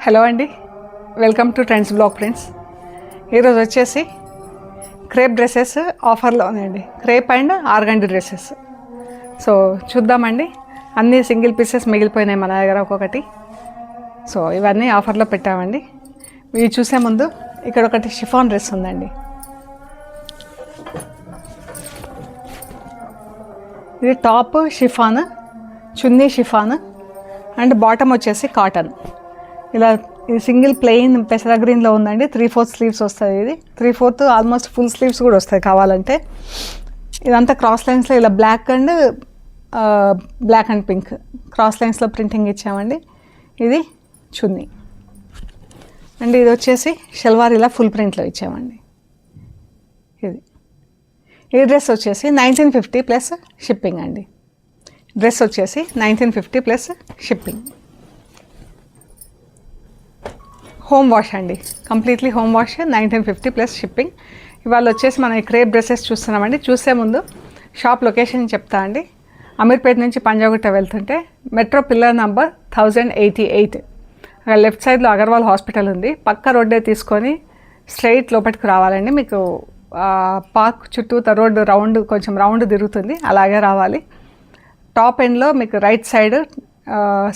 Hello అండి, welcome to trends blog prints. ఈరోజు వచ్చేసి క్రేప్ డ్రెస్సెస్ ఆఫర్లో ఉన్నాయండి. Crepe and organdie dresses. So చూద్దామండి. అన్నీ సింగిల్ పీసెస్ మిగిలిపోయినాయి మన దగ్గర ఒక్కొక్కటి. సో ఇవన్నీ ఆఫర్లో పెట్టామండి. ఇవి చూసే ముందు ఇక్కడ ఒకటి షిఫాన్ డ్రెస్ ఉందండి. ఇది top chiffon, chunni chiffon and bottom వచ్చేసి కాటన్. ఇలా ఇది సింగిల్ ప్లెయిన్ పెసర గ్రీన్లో ఉందండి. 3/4 స్లీవ్స్ వస్తుంది. ఇది 3/4 ఆల్మోస్ట్ ఫుల్ స్లీవ్స్ కూడా వస్తాయి కావాలంటే. ఇదంతా క్రాస్ లైన్స్లో ఇలా బ్లాక్ అండ్ పింక్ క్రాస్ లైన్స్లో ప్రింటింగ్ ఇచ్చామండి. ఇది చున్నీ అండ్ ఇది వచ్చేసి షల్వార్ ఇలా ఫుల్ ప్రింట్లో ఇచ్చామండి. ఈ డ్రెస్ వచ్చేసి 1950 ప్లస్ షిప్పింగ్ అండి. డ్రెస్ వచ్చేసి 1950 ప్లస్ షిప్పింగ్. హోమ్ వాష్ అండి, completely home wash, 1950 plus shipping. ఇవాళ వచ్చేసి మనం ఈ క్రేప్ డ్రెస్సెస్ చూస్తున్నామండి. చూసే ముందు షాప్ లొకేషన్ చెప్తా అండి. అమీర్పేట నుంచి పంజాగుట్ట వెళ్తుంటే మెట్రో పిల్లర్ నంబర్ 1088, అక్కడ లెఫ్ట్ సైడ్లో అగర్వాల్ హాస్పిటల్ ఉంది. పక్క రోడ్డే తీసుకొని స్ట్రైట్ లోపలికి రావాలండి. మీకు పార్క్ చుట్టూ రోడ్డు కొంచెం రౌండ్ తిరుగుతుంది, అలాగే రావాలి. టాప్ ఎండ్లో మీకు right side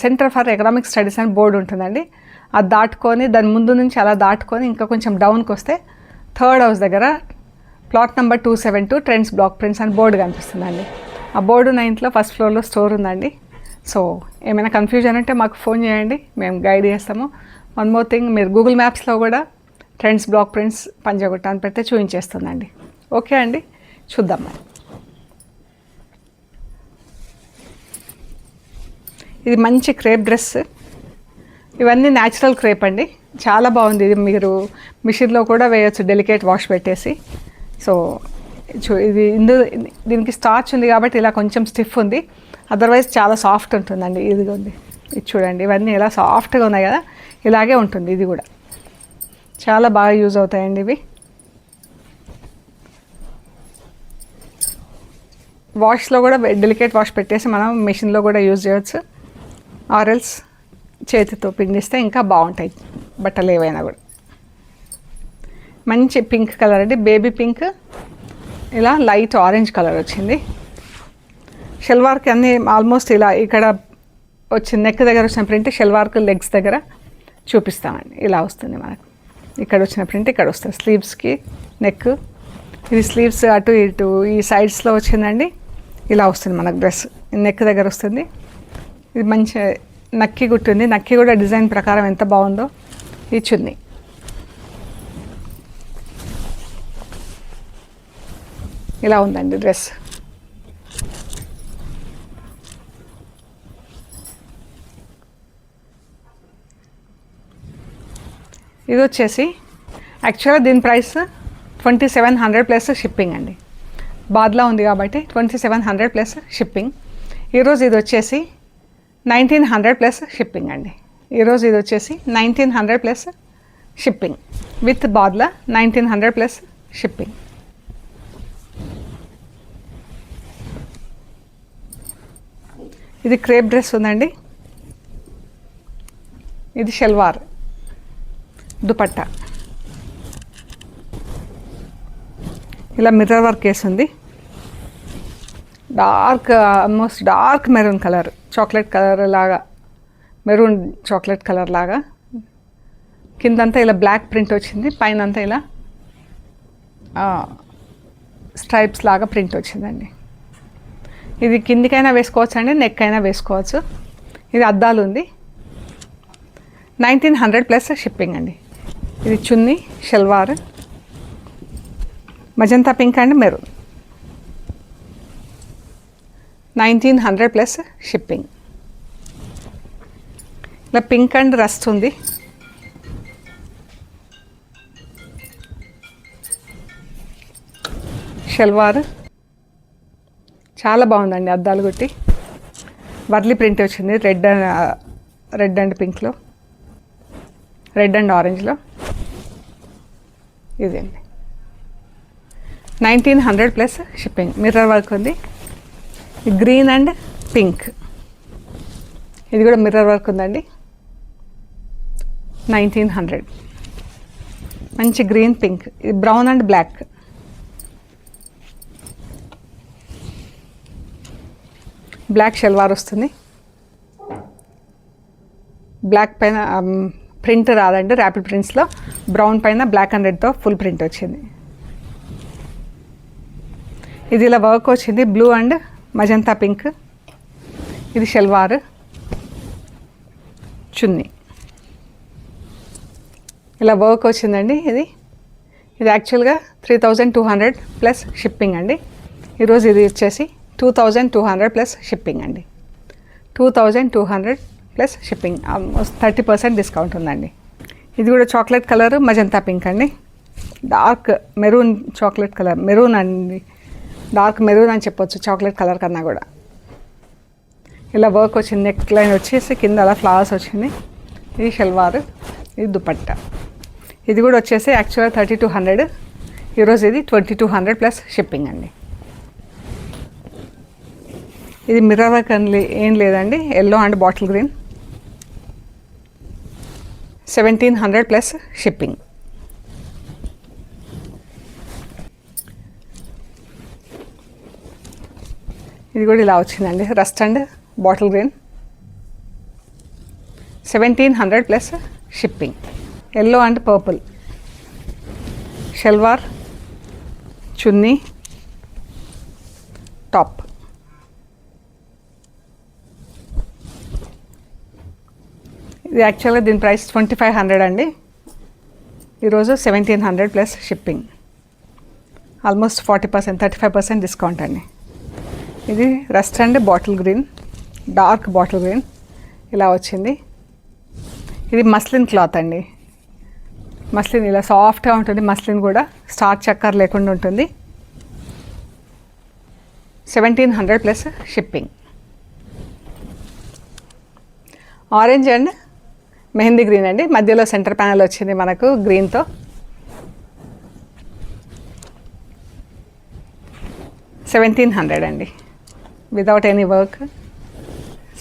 centre for economic studies అని బోర్డు ఉంటుందండి. అది దాటుకొని దాని ముందు నుంచి అలా దాటుకొని ఇంకా కొంచెం డౌన్కి వస్తే థర్డ్ హౌస్ దగ్గర plot number 272 trends blog prints అని బోర్డు కనిపిస్తుందండి. ఆ బోర్డు 9th ఫస్ట్ ఫ్లోర్లో స్టోర్ ఉందండి. సో ఏమైనా కన్ఫ్యూజన్ అంటే మాకు ఫోన్ చేయండి, మేము గైడ్ చేస్తాము. వన్ మోర్ థింగ్, మీరు గూగుల్ మ్యాప్స్లో కూడా ట్రెండ్స్ బ్లాగ్ ప్రింట్స్ పంజాగుట్ట అని పెడితే చూపించేస్తుందండి. ఓకే అండి, చూద్దాం మరి. ఇది మంచి క్రేప్ డ్రెస్. ఇవన్నీ న్యాచురల్ క్రేప్ అండి, చాలా బాగుంది. ఇది మీరు మిషన్లో కూడా వేయచ్చు, డెలికేట్ వాష్ పెట్టేసి. సో ఇది దీనికి స్టార్చ్ ఉంది కాబట్టి ఇలా కొంచెం స్టిఫ్ ఉంది, అదర్వైజ్ చాలా సాఫ్ట్ ఉంటుందండి. ఇదిగోండి, ఇది చూడండి, ఇవన్నీ ఇలా సాఫ్ట్గా ఉన్నాయి కదా, ఇలాగే ఉంటుంది. ఇది కూడా చాలా బాగా యూజ్ అవుతాయండి ఇవి. వాష్లో కూడా డెలికేట్ వాష్ పెట్టేసి మనం మిషన్లో కూడా యూజ్ చేయవచ్చు, ఆర్ఎల్స్ చేతితో పిండిస్తే ఇంకా బాగుంటాయి బట్టలు ఏవైనా కూడా. మంచి పింక్ కలర్ అండి, బేబీ పింక్, ఇలా లైట్ ఆరెంజ్ కలర్ వచ్చింది. షల్వార్కి అన్నీ ఆల్మోస్ట్ ఇలా ఇక్కడ వచ్చిన నెక్ దగ్గర వచ్చిన ప్రింట్ షల్వార్కి లెగ్స్ దగ్గర చూపిస్తామండి. ఇలా వస్తుంది మనకు, ఇక్కడ వచ్చిన ప్రింట్ ఇక్కడ వస్తుంది. స్లీవ్స్కి నెక్, ఇది స్లీవ్స్ అటు ఇటు ఈ సైడ్స్లో వచ్చిందండి. ఇలా వస్తుంది మనకు డ్రెస్, నెక్ దగ్గర వస్తుంది. ఇది మంచి నక్కి గుట్టుంది, నక్కి కూడా డిజైన్ ప్రకారం ఎంత బాగుందో. ఈ చున్నీ ఇలా ఉందండి డ్రెస్. ఇది వచ్చేసి యాక్చువల్గా దీని ప్రైస్ 2700 ప్లస్ షిప్పింగ్ అండి. బాద్లా ఉంది కాబట్టి 2700 ప్లస్ షిప్పింగ్. ఈరోజు ఇది వచ్చేసి 1900 ప్లస్ షిప్పింగ్ అండి. ఈరోజు ఇది వచ్చేసి 1900 plus shipping with badla, 1900 plus shipping. ఇది క్రేప్ డ్రెస్ ఉందండి. ఇది షల్వార్, దుపట్టా ఇలా మిర్రర్ వర్క్ వేసింది. Almost dark maroon colour, chocolate colour లాగా, మెరూన్ చాక్లెట్ కలర్ లాగా. కిందంతా ఇలా బ్లాక్ ప్రింట్ వచ్చింది, పైన అంతా ఇలా స్ట్రైప్స్ లాగా ప్రింట్ వచ్చిందండి. ఇది కిందికైనా వేసుకోవచ్చు అండి, నెక్ అయినా వేసుకోవచ్చు. ఇది అద్దాలు ఉంది, 1900 ప్లస్ షిప్పింగ్ అండి. ఇది chunni, salwar, magenta pink and maroon, 1900 plus shipping. ఇలా పింక్ అండ్ రస్ట్ ఉంది. షల్వార్ చాలా బాగుందండి, అద్దాలు గుట్టి వర్లీ ప్రింట్ వచ్చింది. రెడ్ అండ్ పింక్లో, రెడ్ అండ్ ఆరెంజ్లో. ఇదండి 1900 ప్లస్ షిప్పింగ్. మిర్రర్ వర్క్ ఉంది, గ్రీన్ అండ్ పింక్. ఇది కూడా మిర్రర్ వర్క్ ఉందండి. 1900. మంచి గ్రీన్ పింక్, ఇది brown and black. Black salwar వస్తుంది. బ్లాక్ పైన ప్రింట్ రాదండి, ర్యాపిడ్ ప్రింట్స్లో బ్రౌన్ పైన బ్లాక్ అండ్ రెడ్తో ఫుల్ ప్రింట్ వచ్చింది. ఇది ఇలా వర్క్ వచ్చింది, బ్లూ అండ్ మజంతా పింక్. ఇది షల్వార్, చున్నీ ఇలా వర్క్ వచ్చిందండి. ఇది యాక్చువల్గా 3200 ప్లస్ షిప్పింగ్ అండి. ఈరోజు ఇది వచ్చేసి 2200 ప్లస్ షిప్పింగ్ అండి. 2200 ప్లస్ షిప్పింగ్, ఆల్మోస్ట్ 30% డిస్కౌంట్ ఉందండి. ఇది కూడా చాక్లెట్ కలర్ మజంతా పింక్ అండి, dark maroon chocolate colour, maroon అండి, డార్క్ మెరూన్ అని చెప్పొచ్చు చాక్లెట్ కలర్ కన్నా కూడా. ఇలా వర్క్ వచ్చింది, నెక్ లైన్ వచ్చేసి కింద అలా ఫ్లవర్స్ వచ్చింది. ఇది షల్వార్, ఇది దుపట్టా. ఇది కూడా వచ్చేసి యాక్చువల్గా 3200, ఈరోజు ఇది 2200 ప్లస్ షిప్పింగ్ అండి. ఇది మిర్రర్ వర్క్ ఏం లేదండి, yellow and bottle green, 1700 plus shipping. ఇది కూడా ఇలా వచ్చిందండి, rust and bottle green, 1700 plus shipping. Yellow and purple, salwar, chunni, top. ఇది యాక్చువల్గా దీని ప్రైస్ 2500 అండి, ఈరోజు 1700 ప్లస్ షిప్పింగ్, ఆల్మోస్ట్ 40%, 35% డిస్కౌంట్ అండి. ఇది rust and bottle green, dark bottle green ఇలా వచ్చింది. ఇది మస్లిన్ క్లాత్ అండి, మస్లిన్ ఇలా సాఫ్ట్గా ఉంటుంది. మస్లిన్ కూడా స్టార్చ్ చక్కర్ లేకుండా ఉంటుంది. 1700 plus shipping. Orange and mehndi green అండి, మధ్యలో సెంటర్ ప్యానల్ వచ్చింది మనకు గ్రీన్తో. 1700 అండి, వితౌట్ ఎనీ వర్క్,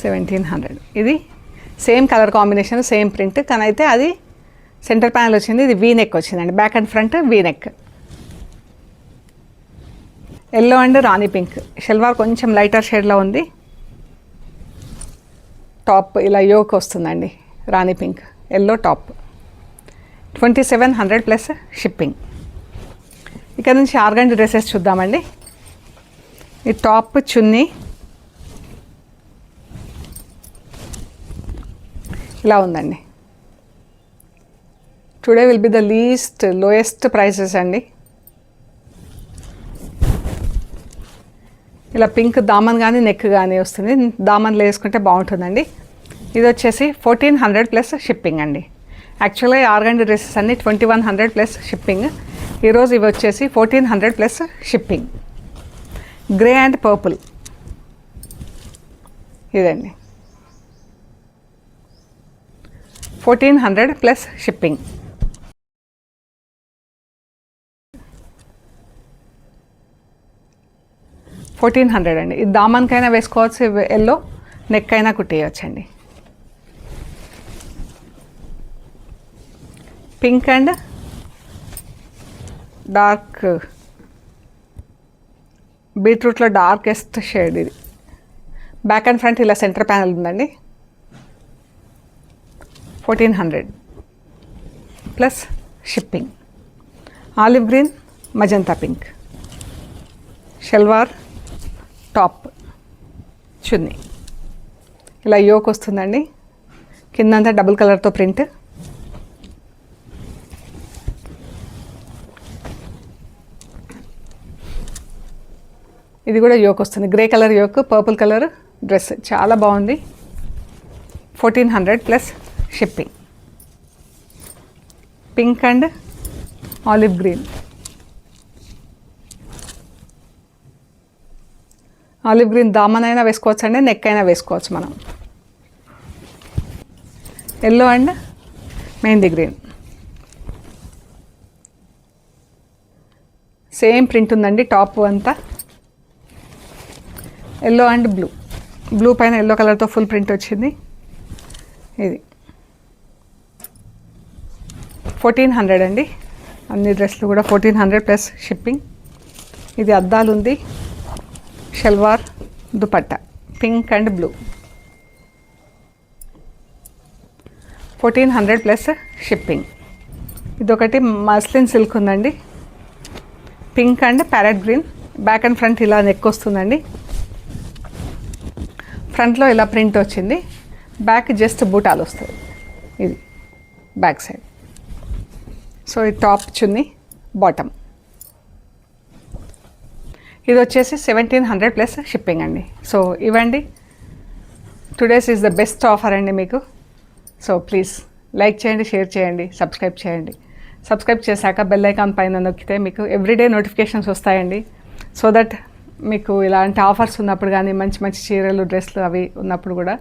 1700. ఇది same colour combination, same print, కానీ అయితే అది సెంటర్ ప్యానల్ వచ్చింది, ఇది వీ నెక్ వచ్చిందండి, back and front V neck. Yellow and రాణి పింక్, షల్వార్ కొంచెం లైటర్ షేడ్లో ఉంది. టాప్ ఇలా యోక్ వస్తుందండి, రాణి pink, yellow top, 2700 plus shipping. ఇక్కడ నుంచి ఆర్గండి డ్రెస్సెస్ చూద్దామండి. ఈ టాప్, చున్నీ ఇలా ఉందండి. Today will be the lowest prices అండి. ఇలా పింక్ దామన్ కానీ నెక్ కానీ వస్తుంది, దామన్లో వేసుకుంటే బాగుంటుందండి. ఇది వచ్చేసి 1400 ప్లస్ షిప్పింగ్ అండి. యాక్చువల్గా ఆర్గండి డ్రెస్సెస్ అన్నీ 2100 ప్లస్ షిప్పింగ్, ఈరోజు ఇవి వచ్చేసి 1400 plus shipping. Grey and purple ఇదండి, 1400 ప్లస్ షిప్పింగ్. $1400 అండి. ఇది దామన్కైనా వేసుకోవచ్చు, ఎల్లో నెక్ అయినా కుట్టేయచ్చండి. పింక్ అండ్ డార్క్ బీట్రూట్లో డార్కెస్ట్ షేడ్. ఇది బ్యాక్ అండ్ ఫ్రంట్ ఇలా సెంటర్ ప్యానల్ ఉందండి. 1400 plus shipping. Olive green, magenta pink, salwar, top, chunni ఇలా యోక్ వస్తుందండి, కిందంతా డబుల్ కలర్తో ప్రింట్. ఇది కూడా యోక్ వస్తుంది, grey colour yoke, purple colour dress, చాలా బాగుంది. 1400 plus shipping. Pink and olive green, olive green దామన్ అయినా వేసుకోవచ్చు అండి, నెక్ అయినా వేసుకోవచ్చు మనం. Yellow and mehndi green, same print ఉందండి టాప్ అంతా. ఎల్లో అండ్ బ్లూ పైన ఎల్లో కలర్తో ఫుల్ ప్రింట్ వచ్చింది. ఇది 1400 అండి. అన్ని డ్రెస్లు కూడా 1400 ప్లస్ షిప్పింగ్. ఇది అద్దాలు ఉంది, salwar dupatta pink and blue 1400 plus shipping. ఇదొకటి మస్లిన్ సిల్క్ ఉందండి, pink and parrot green. Back and front ఇలా నెక్ వస్తుందండి. ఫ్రంట్లో ఇలా ప్రింట్ వచ్చింది, బ్యాక్ జస్ట్ బూటాలు వస్తుంది. ఇది బ్యాక్ సైడ్. సో ఇది టాప్ చున్నీ, బాటమ్. ఇది వచ్చేసి 1700 ప్లస్ షిప్పింగ్ అండి. సో ఇవ్వండి, today's is the best offer అండి మీకు. సో ప్లీజ్ లైక్ చేయండి, షేర్ చేయండి, సబ్స్క్రైబ్ చేయండి. సబ్స్క్రైబ్ చేశాక బెల్ ఐకాన్ పైన నొక్కితే మీకు ఎవ్రీడే నోటిఫికేషన్స్ వస్తాయండి. సో దట్ మీకు ఇలాంటి ఆఫర్స్ ఉన్నప్పుడు కానీ మంచి మంచి చీరలు, డ్రెస్లు అవి ఉన్నప్పుడు కూడా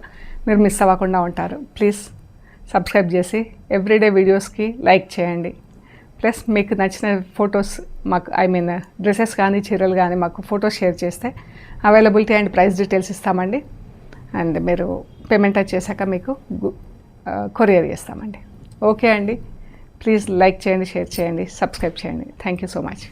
మీరు మిస్ అవ్వకుండా ఉంటారు. ప్లీజ్ సబ్స్క్రైబ్ చేసి ఎవ్రీడే వీడియోస్కి లైక్ చేయండి. ప్లస్ మీకు నచ్చిన ఫొటోస్ మాకు, ఐ మీన్ డ్రెస్సెస్ కానీ చీరలు కానీ మాకు ఫొటోస్ షేర్ చేస్తే అవైలబిలిటీ అండ్ ప్రైస్ డీటెయిల్స్ ఇస్తామండి. అండ్ మీరు పేమెంట్ చేశాక మీకు కొరియర్ చేస్తామండి. ఓకే అండి, ప్లీజ్ లైక్ చేయండి, షేర్ చేయండి, సబ్స్క్రైబ్ చేయండి. Thank you so much.